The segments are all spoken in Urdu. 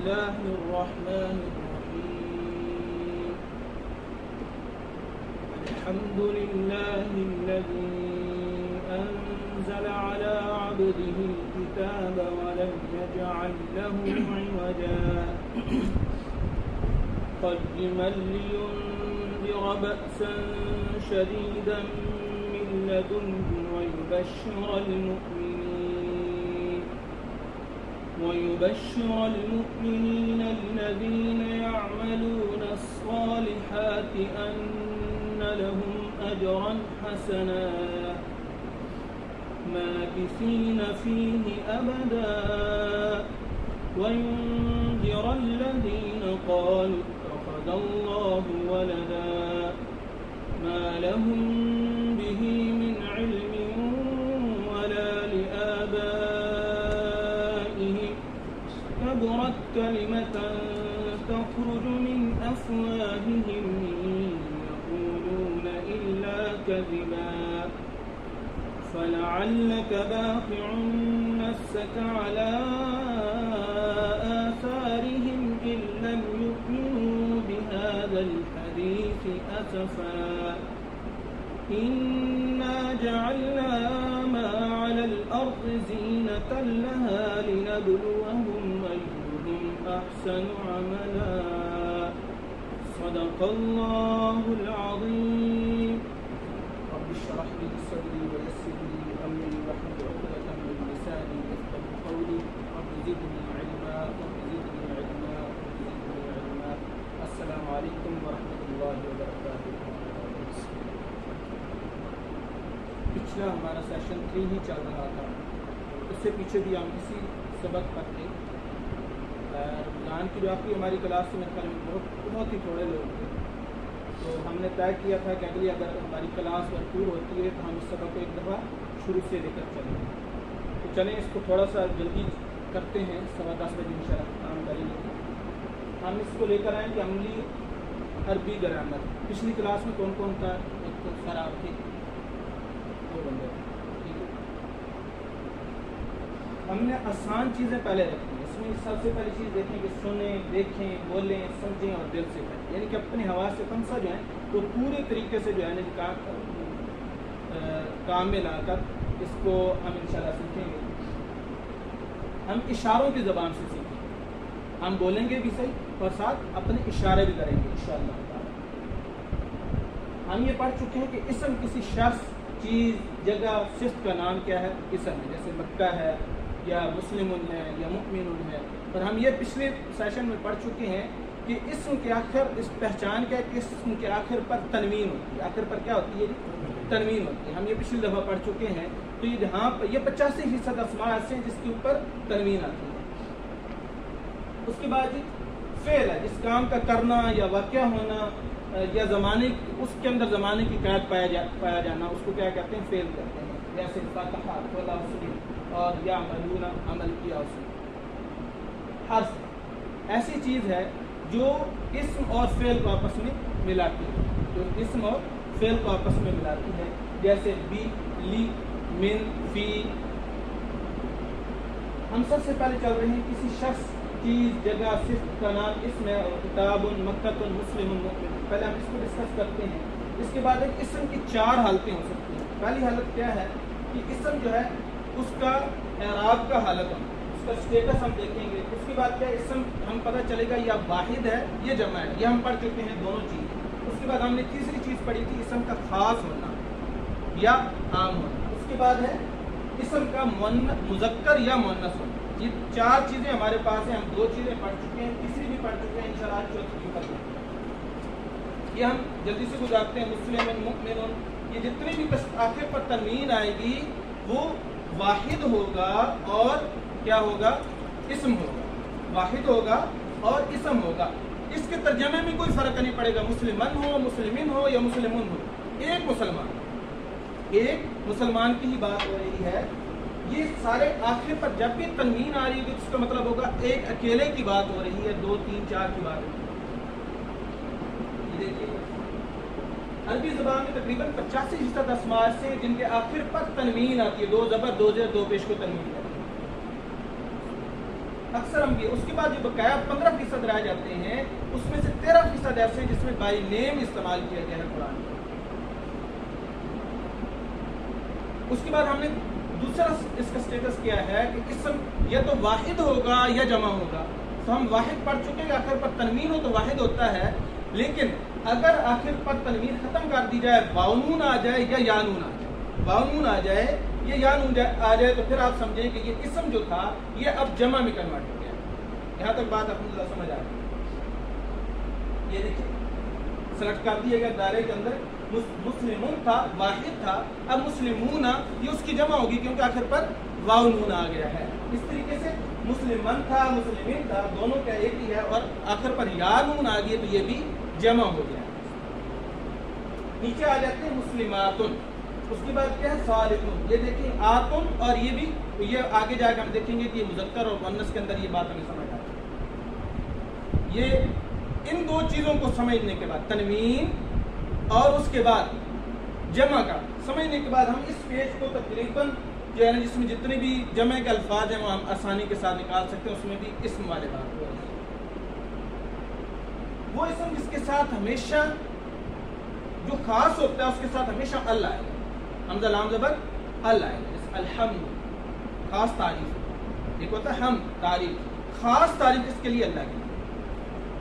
الله الرحمن الرحيم الحمد لله الذي أنزل على عبده الكتاب ولم يجعل له عوجا قيما لينذر بأسا شديدا من لدنه ويبشر المؤمنين الذين يعملون الصالحات أن لهم أجرا حسنا ماكثين فيه أبدا وينذر الذين قالوا اتخذ الله ولدا ما لهم به من علم ولا لآبائهم كبرت كلمة تخرج من أفواههم يقولون إلا كذبا فلعلك باخع نفسك على آثارهم إن لم يؤمنوا بهذا الحديث أسفا إنا جعلنا ما على الأرض زينة لها لنبلوهم أيهم أحسن عملا صدق الله العظيم رب اشرح لي صدري ويسر لي أمري واحلل عقدة من لساني يفقهوا قولي رب زدني علما السلام عليكم ورحمة الله وبركاته. پچھلا ہمارا سیشن 3 ہی چل رہا تھا، اس سے پیچھے بھی ہم اسی سبق پر تھے. رمضان کی جو آپ کی ہماری کلاس سے میرے خیال میں بہت ہی تھوڑے لوگ تھے، تو ہم نے طے کیا تھا کہ اگلی اگر ہماری کلاس بھرپور ہوتی ہے تو ہم اس سبق کو ایک دفعہ شروع سے لے کر چلیں. تو چلیں اس کو تھوڑا سا جلدی کرتے ہیں، 10:15 بجے انشاءاللہ کام کریں گے. ہم اس کو لے کر آئیں کہ عملی عربی گرامر. پچھلی کلاس میں کون کون تھا؟ ایک تو سر آپ تھے، 2 بندے. ہم نے آسان چیزیں پہلے رکھی ہیں. اس میں سب سے پہلی چیز دیکھیں کہ سنیں، دیکھیں، بولیں، سمجھیں اور دل سے کریں، یعنی کہ اپنے حواس سے 5 جو ہیں وہ پورے طریقے سے جو ہے نا کام میں لا کر اس کو ہم انشاءاللہ سیکھیں گے. ہم اشاروں کی زبان سے سیکھیں، ہم بولیں گے بھی صحیح اور ساتھ اپنے اشارے بھی کریں گے انشاءاللہ. ہم یہ پڑھ چکے ہیں کہ اسم کسی شخص، چیز، جگہ، صفت کا نام کیا ہے؟ اسم ہے. جیسے مکہ ہے یا مسلمون ہے یا مؤمنون ہے. اور ہم یہ پچھلے سیشن میں پڑھ چکے ہیں کہ اسم کے آخر، اس پہچان کیا ہے کہ اسم کے آخر پر تنوین ہوتی ہے. آخر پر کیا ہوتی ہے؟ تنوین ہوتی ہے. ہم یہ پچھلی دفعہ پڑھ چکے ہیں. تو یہ جہاں پر یہ 85% اسماء ایسے ہیں جس کے اوپر تنوین آتی ہے. اس کے بعد فعل ہے، جس کام کا کرنا یا واقعہ ہونا یا زمانے، اس کے اندر زمانے کی قید پایا جانا، اس کو کیا کہتے ہیں؟ فعل کہتے ہیں. جیسے فاتحہ اور یا عملون، عمل کیا اس نے. حرف ایسی چیز ہے جو اسم اور فعل کو آپس میں ملاتی ہے، جو اسم اور فعل کو آپس میں ملاتی ہے. جیسے بی، لی، من، فی. ہم سب سے پہلے چل رہے ہیں کسی شخص، چیز، جگہ، صفت کا نام اسم ہے. اور کتاب، مکہ، مسلم، مؤمن. پہلے ہم اس کو ڈسکس کرتے ہیں. اس کے بعد ایک اسم کی 4 حالتیں ہو سکتی ہیں. پہلی حالت کیا ہے کہ اسم جو ہے اس کا اعراب کا حالت ہونا، اس کا اسٹیٹس ہم دیکھیں گے. اس کے بعد کیا ہے؟ اسم ہم پتہ چلے گا یا واحد ہے یا جمع ہے. یہ ہم پڑھ چکے ہیں دونوں چیزیں. اس کے بعد ہم نے تیسری چیز پڑھی تھی اسم کا خاص ہونا یا عام ہونا. اس کے بعد ہے اسم کا مذکر یا مؤنث ہونا. یہ 4 چیزیں ہمارے پاس ہیں. ہم 2 چیزیں پڑھ چکے ہیں، تیسری بھی پڑھ چکے ہیں. انشاءاللہ آج چوتھی بھی پڑھ چکے ہیں. یہ ہم جلدی سے گزارتے ہیں. مسلم، مؤمن، یہ جتنی بھی آخر پر تنوین آئے گی وہ واحد ہوگا اور کیا ہوگا؟ اسم ہوگا. واحد ہوگا اور اسم ہوگا. اس کے ترجمے میں کوئی فرق نہیں پڑے گا، مسلمن ہو، مسلمین ہو یا مسلمون ہو. ایک مسلمان کی ہی بات ہو رہی ہے. یہ سارے آخر پر جب بھی تنوین آ رہی ہے اس کا مطلب ہوگا ایک اکیلے کی بات ہو رہی ہے، 2 3 4 کی بات ہو رہی ہے. دیکھیے عربی زبان میں تقریباً 85% اسماء سے جن کے آخر پر تنوین آتی ہے، 2 زبر 2 زیر 2 پیش کو تنوین ہے. اکثر انبیاء، اس کے بعد جو بقایا 15% رہ جاتے ہیں اس میں سے 13% ایسے ہیں جس میں بائی نیم استعمال کیا گیا ہے قرآن کا۔ اس کے بعد ہم نے دوسرا اس کا سٹیٹس کیا ہے کہ اسم یا تو واحد ہوگا یا جمع ہوگا، تو ہم واحد پڑھ چکے ہیں، آخر پر تنوین ہو تو واحد ہوتا ہے، لیکن اگر آخر پر تنوین ختم کر دی جائے، واؤنون آ جائے یا یانون آ جائے، واؤنون آ جائے یا یانون آ جائے، تو پھر آپ سمجھیں کہ یہ اسم جو تھا یہ اب جمع میں کنورٹ ہو گیا۔ یہاں تک بات الحمدللہ سمجھ آ گئی؟ یہ دیکھیں سلیکٹ کر دیا گیا دائرے کے اندر، مسلمون تھا واحد تھا، اب مسلمون یہ اس کی جمع ہوگی کیونکہ آخر پر واو نون آ گیا ہے۔ اس طریقے سے مسلمن تھا مسلمین تھا دونوں کا ایک ہی ہے، اور آخر پر یا نون آ گئی تو یہ بھی جمع ہو گیا۔ نیچے آ جاتے ہیں مسلماتن، اس کے بعد کیا ہے صالحون، یہ دیکھیں آتن، اور یہ بھی یہ آگے جا کے ہم دیکھیں گے کہ یہ مذکر اور مؤنث کے اندر یہ بات ہمیں سمجھ آتی ہے۔ یہ ان دو چیزوں کو سمجھنے کے بعد تنوین اور اس کے بعد جمع کا سمجھنے کے بعد ہم اس پیج کو تقریباً جو ہے نا جس میں جتنے بھی جمع کے الفاظ ہیں وہ ہم آسانی کے ساتھ نکال سکتے ہیں، اس میں بھی اسم والے بات ہو رہی ہے۔ وہ اسم جس کے ساتھ ہمیشہ جو خاص ہوتا ہے اس کے ساتھ ہمیشہ ال آئے گا، حمزہ لام زبر ال آئے گا، جیسے الحمد خاص تعریف، ایک ہوتا ہے ہم تعریف، خاص تعریف اس کے لیے اللہ کی۔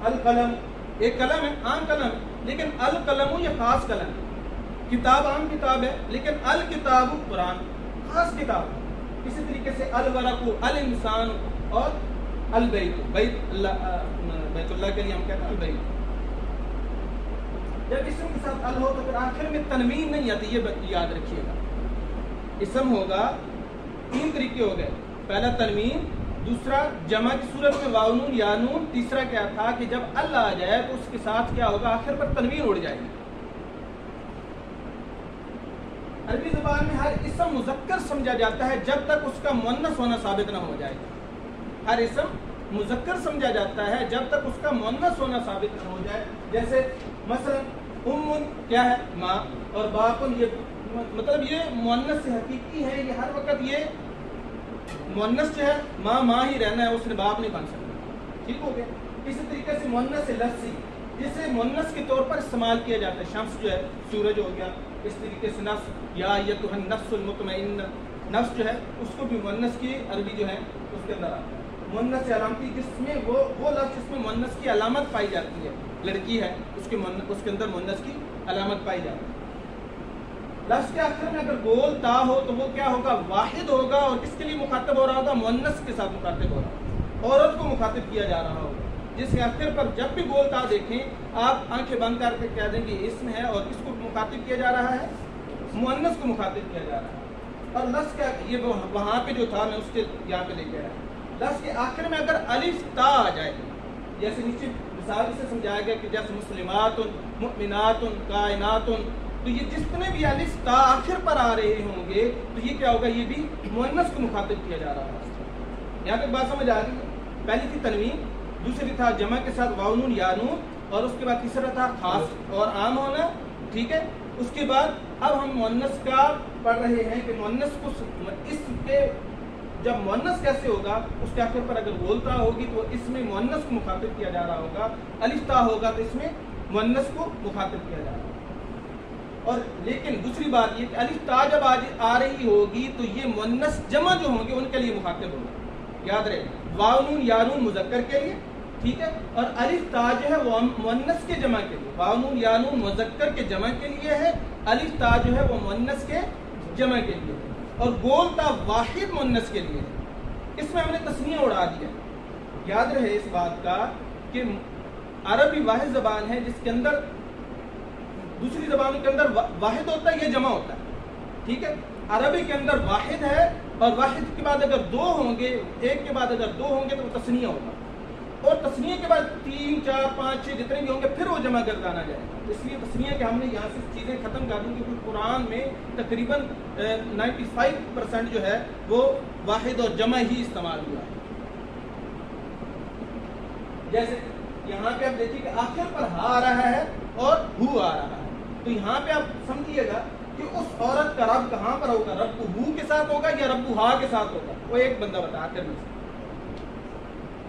القلم ایک قلم ہے، عام قلم ہے، لیکن القلم یہ خاص قلم ہے۔ کتاب عام کتاب ہے، لیکن الکتاب قرآن خاص کتاب ہے۔ اسی طریقے سے الورق، الانسان اور البیت، بیت اللہ کے لیے ہم کہتے ہیں البیت۔ جب اسم کے ساتھ ال ہو تو پھر آخر میں تنوین نہیں آتی، یہ یاد رکھیے گا۔ اسم ہوگا تین طریقے ہو گئے، پہلا تنوین، دوسرا جمع کی صورت میں واو نون یا نون، تیسرا کیا تھا کہ جب ال آ جائے تو اس کے ساتھ کیا ہوگا آخر پر تنوین اڑ جائے گی۔ عربی زبان میں ہر اسم مذکر سمجھا جاتا ہے جب تک اس کا مؤنث ہونا ثابت نہ ہو جائے۔ ہر اسم مذکر سمجھا جاتا ہے جب تک اس کا مؤنث ہونا ثابت نہ ہو جائے۔ جیسے مثلا ام کیا ہے ماں، اور باپن یہ مطلب یہ مؤنث حقیقی ہے، یہ ہر وقت یہ مؤنث جو ہے ماں ہی رہنا ہے، اس نے باپ نہیں بن سکتا، ٹھیک ہو گیا۔ اسی طریقے سے مؤنث لفظی جسے مؤنث کے طور پر استعمال کیا جاتا ہے، شمس جو ہے سورج ہو گیا، اس طریقے سے نفس یا ایتھا النفس المطمئنہ، نفس جو ہے اس کو بھی مؤنث کی عربی جو ہے اس کے اندر آتا ہے۔ مؤنث علامتی جس میں وہ لفظ جس میں مؤنث کی علامت پائی جاتی ہے، لڑکی ہے اس کے اندر مؤنث کی علامت پائی جاتی ہے۔ لفظ کے آخر میں اگر گول تا ہو تو وہ کیا ہوگا واحد ہوگا، اور کس کے لیے مخاطب ہو رہا ہوگا مؤنث کے ساتھ مخاطب ہو رہا ہوگا، عورت کو مخاطب کیا جا رہا ہوگا، جس کے آخر پر جب بھی گول تا دیکھیں آپ آنکھیں بند کر کے کہہ دیں کہ اسم ہے، اور کس کو مخاطب کیا جا رہا ہے مؤنث کو مخاطب کیا جا رہا ہے۔ اور لفظ کا یہ وہاں پہ جو تھا میں اس کے یہاں پہ لے کے آیا، لفظ کے آخر میں اگر الف تا آ جائے، جیسے نیچے مثال سے سمجھایا گیا کہ جیسے مسلمات مؤمنات کائنات، تو یہ جتنے بھی الف تا آخر پر آ رہے ہوں گے تو یہ کیا ہوگا، یہ بھی مؤنث کو مخاطب کیا جا رہا ہے۔ یہاں تک بات سمجھ آ گئی؟ پہلی تھی تنوین، دوسری تھا جمع کے ساتھ واو نون یا نون، اور اس کے بعد تیسرا تھا خاص اور عام ہونا، ٹھیک ہے۔ اس کے بعد اب ہم مؤنث کا پڑھ رہے ہیں کہ مؤنث کو اس کے جب مؤنث کیسے ہوگا، اس کے آخر پر اگر گولتا ہوگی تو اس میں مؤنث کو مخاطب کیا جا رہا ہوگا، الف تا ہوگا تو اس میں مؤنث کو مخاطب کیا جا رہا ہوگا۔ اور لیکن دوسری بات یہ کہ الف تا جب آ رہی ہوگی تو یہ مؤنث جمع جو ہوں گے ان کے لیے مخاطب ہوگا، یاد رہے واو نون یا نون مذکر کے لیے، ٹھیک ہے، اور الف تا جو ہے وہ مؤنث کے جمع کے لیے، واو نون یا نون مذکر کے جمع کے لیے ہے، الف تا جو ہے وہ مؤنث کے جمع کے لیے ہے، اور گول تا واحد مؤنث کے لیے ہے۔ اس میں ہم نے تسنیہ اڑا دیا۔ یاد رہے اس بات کا کہ عربی واحد زبان ہے جس کے اندر دوسری زبانوں کے اندر واحد ہوتا ہے یا جمع ہوتا ہے، ٹھیک ہے۔ عربی کے اندر واحد ہے، اور واحد کے بعد اگر دو ہوں گے، ایک کے بعد اگر دو ہوں گے تو وہ تسنیہ ہوگا، اور تسنیہ کے بعد 3 4 5 6 جتنے بھی ہوں گے پھر وہ جمع گردانا جائے گا۔ اس لیے تسنیہ کہ ہم نے یہاں سے چیزیں ختم کر دیں کیونکہ قرآن میں تقریباً 95% جو ہے وہ واحد اور جمع ہی استعمال ہوا ہے۔ جیسے یہاں پہ آپ دیکھیے کہ آخر پر ہا آ رہا ہے اور ہو آ رہا ہے، تو یہاں پہ آپ سمجھیے گا کہ اس عورت کا رب کہاں پر ہوگا، رب ہو کے ساتھ ہوگا یا رب ہا کے ساتھ ہوگا، وہ ایک بندہ بتا کر میں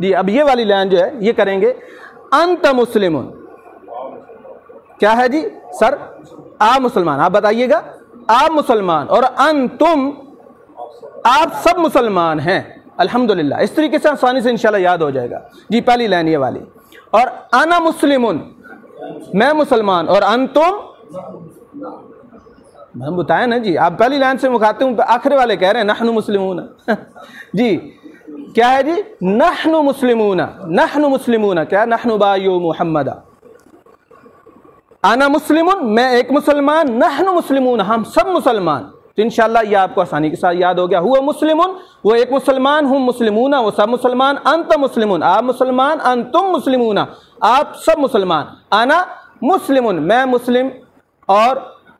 جی اب یہ والی لائن جو ہے یہ کریں گے، انت مسلمون، کیا ہے جی سر؟ آپ مسلمان، آپ بتائیے گا، آپ مسلمان، اور انتم، آپ سب مسلمان ہیں، الحمدللہ۔ اس طریقے سے آسانی سے انشاءاللہ یاد ہو جائے گا۔ جی پہلی لائن یہ والی، اور انا مسلمون، میں مسلمان، اور انتم، ہم بتائیں نا جی، آپ پہلی لائن سے مخاطب ہوں، آخر والے کہہ رہے ہیں نحن مسلمون جی کیا ہے جی؟ نحن مسلمون، نحن مسلمون، کیا؟ نحن بایو محمد، انا مسلمون، میں ایک مسلمان، نحن مسلمون، ہم سب مسلمان۔ تو انشاءاللہ یہ آپ کو آسانی کے ساتھ یاد ہو گیا۔ ہوا مسلمون، وہ ایک مسلمان، ہم مسلمون، وہ سب مسلمان، انت مسلمون، آپ مسلمان، انتم مسلمون، آپ سب مسلمان، انا مسلمون، میں مسلم، اور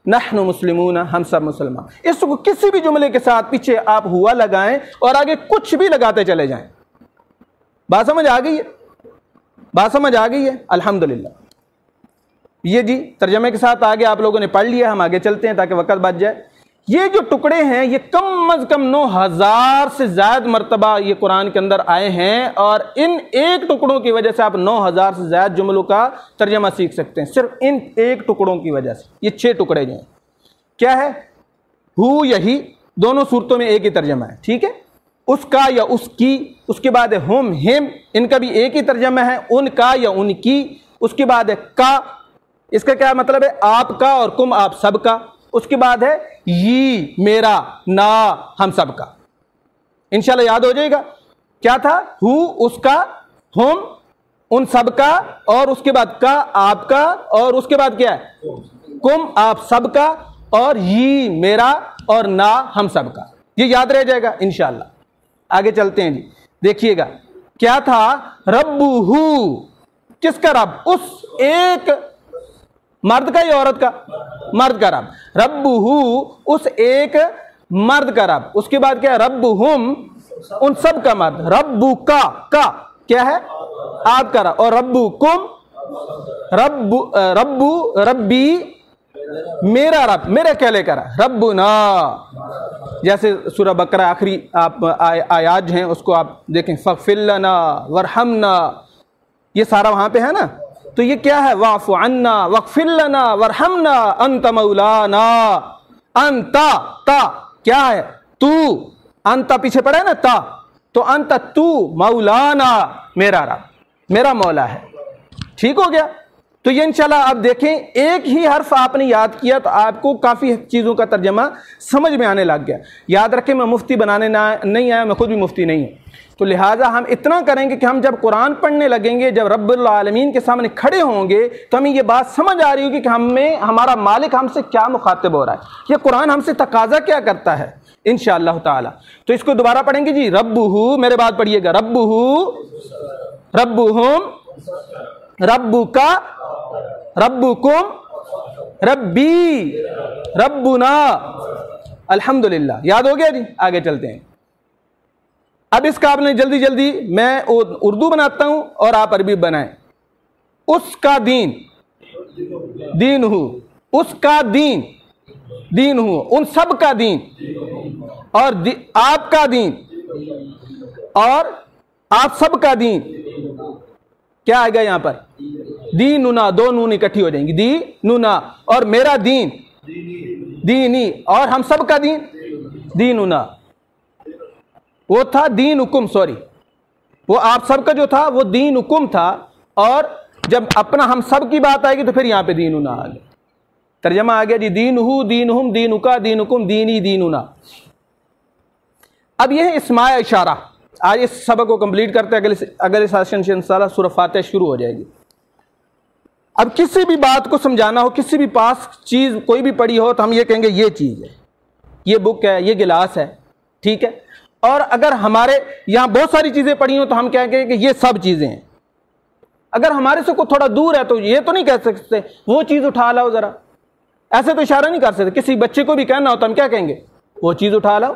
نحن مسلمون، ہم سب مسلمان۔ اس کو کسی بھی جملے کے ساتھ پیچھے آپ ہوا لگائیں اور آگے کچھ بھی لگاتے چلے جائیں۔ بات سمجھ آ گئی ہے؟ بات سمجھ آ گئی ہے؟ الحمدللہ۔ یہ جی ترجمے کے ساتھ آگے آپ لوگوں نے پڑھ لیا، ہم آگے چلتے ہیں تاکہ وقت بچ جائے۔ یہ جو ٹکڑے ہیں یہ کم از کم 9000 سے زائد مرتبہ یہ قرآن کے اندر آئے ہیں، اور ان ایک ٹکڑوں کی وجہ سے آپ 9000 سے زائد جملوں کا ترجمہ سیکھ سکتے ہیں، صرف ان ایک ٹکڑوں کی وجہ سے۔ یہ 6 ٹکڑے جو ہیں کیا ہے؟ ہو، یہی، دونوں صورتوں میں ایک ہی ترجمہ ہے، ٹھیک ہے؟ اس کا یا اس کی، اس کے بعد ہے ہم، ہم، ان کا بھی ایک ہی ترجمہ ہے، ان کا یا ان کی، اس کے بعد ہے کا، اس کا کیا مطلب ہے؟ آپ کا، اور کم، آپ سب کا، اس کے بعد ہے یہ، میرا، نا، ہم سب کا۔ انشاءاللہ یاد ہو جائے گا کیا تھا؟ ہو، اس کا، ہم، ان سب کا، اور اس کے بعد کا، آپ کا، اور اس کے بعد کیا ہے؟ کم، آپ سب کا، اور یہ، میرا، اور نا، ہم سب کا۔ یہ یاد رہ جائے گا انشاءاللہ۔ آگے چلتے ہیں جی، دیکھیے گا کیا تھا؟ ربہ، کس کا رب؟ اس ایک مرد کا یا عورت کا؟ مرد کا رب، ربہ، اس ایک مرد کا رب۔ اس کے بعد کیا ہے؟ ربہم، ان سب کا مرد، ربو کا کیا ہے؟ آپ کا رب، اور ربکم، ربی، میرا رب، میرے کہلے کا رب، ربنا، جیسے سورہ بقرہ آخری آپ آیات ہیں اس کو آپ دیکھیں، فاغفر لنا ورحمنا، یہ سارا وہاں پہ ہے نا، تو یہ کیا ہے؟ واعف عنا واغفر لنا ورحمنا انت مولانا، انت، تا کیا ہے؟ تو، انت پیچھے پڑا ہے نا تا، تو انت، تو، مولانا، میرا رب، میرا مولا ہے۔ ٹھیک ہو گیا؟ تو یہ انشاءاللہ آپ دیکھیں ایک ہی حرف آپ نے یاد کیا تو آپ کو کافی چیزوں کا ترجمہ سمجھ میں آنے لگ گیا۔ یاد رکھیں میں مفتی بنانے نہیں آیا، میں خود بھی مفتی نہیں ہوں، تو لہٰذا ہم اتنا کریں گے کہ ہم جب قرآن پڑھنے لگیں گے، جب رب العالمین کے سامنے کھڑے ہوں گے تو ہمیں یہ بات سمجھ آ رہی ہوگی کہ ہمارا مالک ہم سے کیا مخاطب ہو رہا ہے، یہ قرآن ہم سے تقاضا کیا کرتا ہے انشاءاللہ تعالی۔ تو اس کو دوبارہ پڑھیں گے جی، ربہ، میرے بعد پڑھیے گا، ربہ، ربہم، ربکا، ربکم، ربی، ربنا، الحمدللہ۔ یاد ہو گیا جی؟ آگے چلتے ہیں۔ اب اس کا آپ نے جلدی جلدی، میں اردو بناتا ہوں اور آپ عربی بنائیں۔ اس کا دین، دین ہو، اس کا دین، دین ہو، ان سب کا دین، اور آپ کا دین، اور آپ سب کا دین، کیا آئے گا یہاں پر؟ دیننا، دو نون اکٹھی ہو جائیں گی، دیننا، اور میرا دین، دینی، اور ہم سب کا دین، دیننا۔ وہ تھا دین حکم، سوری، وہ آپ سب کا جو تھا وہ دین حکم تھا، اور جب اپنا ہم سب کی بات آئے گی تو پھر یہاں پہ دیننا آ گیا، ترجمہ آ گیا جی، دین ہو، دین ہم، دین کا، دین حکم، دینی، دیننا۔ اب یہ ہے اسماء اشارہ۔ آج اس سبق کو کمپلیٹ کرتے ہیں، اگلے سیشن سے انشاءاللہ سورہ فاتحہ شروع ہو جائے گی۔ اب کسی بھی بات کو سمجھانا ہو، کسی بھی پاس چیز کوئی بھی پڑھی ہو تو ہم یہ کہیں گے یہ چیز ہے، یہ بک ہے، یہ گلاس ہے، ٹھیک ہے؟ اور اگر ہمارے یہاں بہت ساری چیزیں پڑھی ہوں تو ہم کہیں گے کہ یہ سب چیزیں ہیں۔ اگر ہمارے سے کوئی تھوڑا دور ہے تو یہ تو نہیں کہہ سکتے وہ چیز اٹھا لاؤ ذرا، ایسے تو اشارہ نہیں کر سکتے۔ کسی بچے کو بھی کہنا ہو تو ہم کیا کہیں گے؟ وہ چیز اٹھا لاؤ۔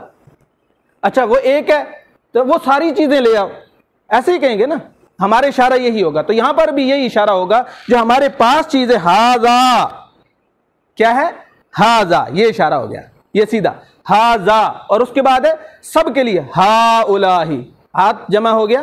اچھا وہ ایک ہے تو وہ ساری چیزیں لے آؤ، ایسے ہی کہیں گے نا، ہمارے اشارہ یہی ہوگا۔ تو یہاں پر بھی یہی اشارہ ہوگا، جو ہمارے پاس چیز ہے، ہاذا، کیا ہے؟ ہاذا، یہ اشارہ ہو گیا، یہ سیدھا ہاذا، اور اس کے بعد ہے سب کے لیے، ہاؤلاہی، ہاتھ جمع ہو گیا،